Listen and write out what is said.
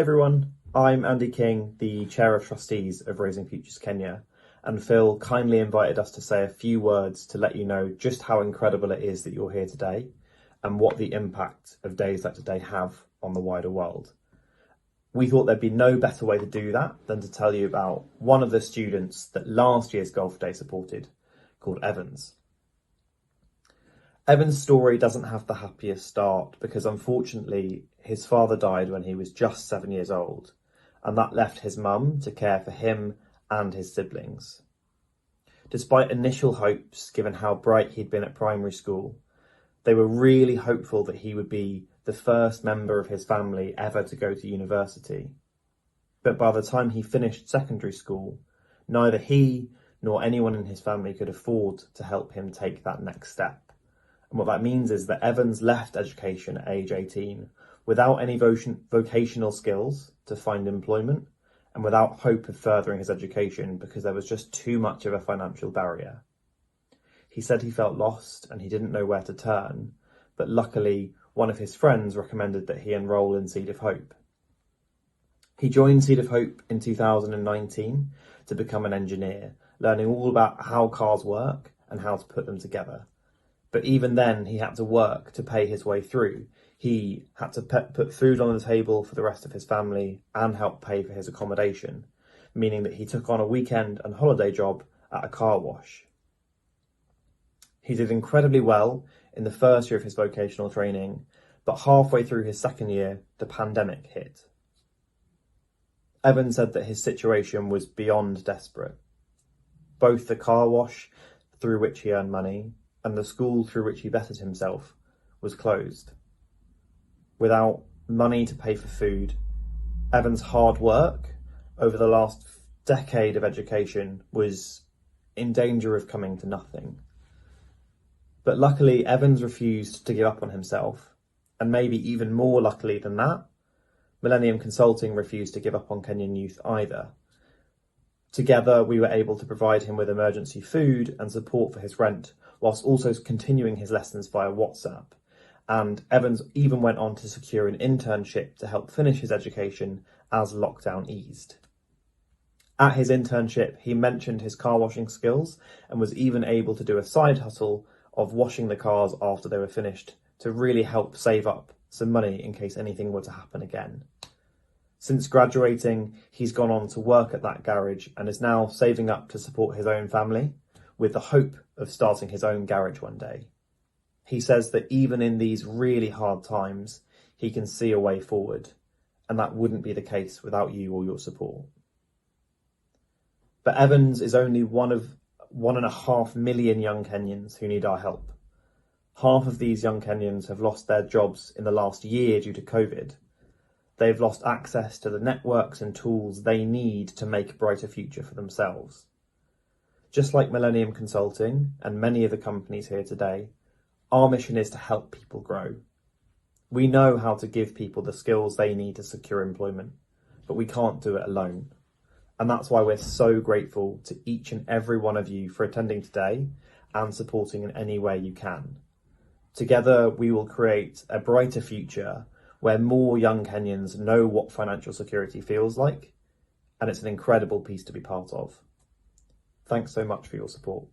everyone, I'm Andy King, the Chair of Trustees of Raising Futures Kenya, and Phil kindly invited us to say a few words to let you know just how incredible it is that you're here today and what the impact of days like today have on the wider world. We thought there'd be no better way to do that than to tell you about one of the students that last year's Golf Day supported, called Evans. Evan's story doesn't have the happiest start because unfortunately his father died when he was just 7 years old, and that left his mum to care for him and his siblings. Despite initial hopes, given how bright he'd been at primary school, they were really hopeful that he would be the first member of his family ever to go to university. But by the time he finished secondary school, neither he nor anyone in his family could afford to help him take that next step. And what that means is that Evans left education at age 18 without any vocational skills to find employment and without hope of furthering his education because there was just too much of a financial barrier. He said he felt lost and he didn't know where to turn, but luckily one of his friends recommended that he enrol in Seed of Hope. He joined Seed of Hope in 2019 to become an engineer, learning all about how cars work and how to put them together. But even then, he had to work to pay his way through. He had to put food on the table for the rest of his family and help pay for his accommodation, meaning that he took on a weekend and holiday job at a car wash. He did incredibly well in the first year of his vocational training, but halfway through his second year, the pandemic hit. Evan said that his situation was beyond desperate. Both the car wash, through which he earned money, and the school through which he bettered himself was closed. Without money to pay for food, Evan's hard work over the last decade of education was in danger of coming to nothing. But luckily, Evans refused to give up on himself, and maybe even more luckily than that, Millennium Consulting refused to give up on Kenyan youth either. Together, we were able to provide him with emergency food and support for his rent, whilst also continuing his lessons via WhatsApp. And Evans even went on to secure an internship to help finish his education as lockdown eased. At his internship, he mentioned his car washing skills and was even able to do a side hustle of washing the cars after they were finished to really help save up some money in case anything were to happen again. Since graduating, he's gone on to work at that garage and is now saving up to support his own family with the hope of starting his own garage one day. He says that even in these really hard times, he can see a way forward, and that wouldn't be the case without you or your support. But Evans is only one of 1.5 million young Kenyans who need our help. Half of these young Kenyans have lost their jobs in the last year due to COVID. They've lost access to the networks and tools they need to make a brighter future for themselves. Just like Millennium Consulting and many of the companies here today, our mission is to help people grow. We know how to give people the skills they need to secure employment, but we can't do it alone. And that's why we're so grateful to each and every one of you for attending today and supporting in any way you can. Together, we will create a brighter future where more young Kenyans know what financial security feels like, and it's an incredible piece to be part of. Thanks so much for your support.